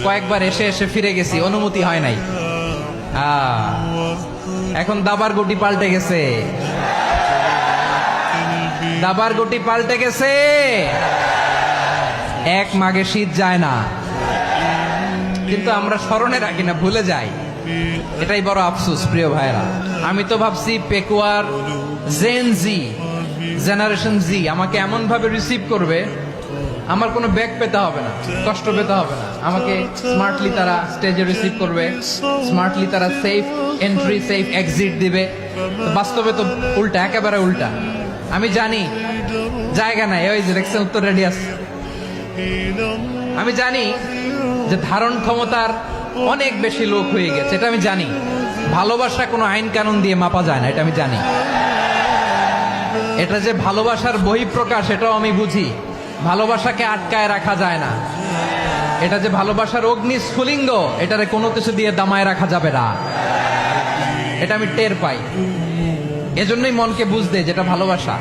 কয়েকবার এসে এসে ফিরে গেছি, অনুমতি হয় নাই। এখন দাবার গুটি পাল্টে গেছে, দাবার গুটি পাল্টে গেছে। এক মাঘে শীত যায় না, কিন্তু আমরা স্মরণে রাখি না, ভুলে যাই। এটাই বড় আফসোস প্রিয় ভাইরা। আমি তো ভাবছি পেকুয়ার জেন জি, জেনারেশন জি আমাকে এমন ভাবে রিসিভ করবে, আমার কোনো ব্যাক পেতে হবে না, কষ্ট পেতে হবে না। আমাকে স্মার্টলি তারা স্টেজে রিসিভ করবে, স্মার্টলি তারা সেফ এন্ট্রি সেফ এক্সিট দিবে। বাস্তবে তো উল্টা, একেবারে উল্টা। আমি জানি জায়গা নাই, ওই যে দেখছেন উত্তর রেডি আছে। আমি জানি যে ধারণ ক্ষমতার অনেক বেশি লোক হয়ে গেছে, এটা আমি জানি। ভালোবাসা কোনো আইন কানুন দিয়ে মাপা যায় না, এটা আমি জানি। এটা যে ভালোবাসার বহিঃপ্রকাশ, এটাও আমি বুঝি। ভালোবাসাকে আটকায় রাখা যায় না। এটা যে ভালোবাসার অগ্নি স্ফুলিঙ্গ, এটারে কোনো কিছু দিয়ে দামায় রাখা যাবে না, এটা আমি টের পাই। এজন্যই মনকে বুঝতে যেটা ভালোবাসা।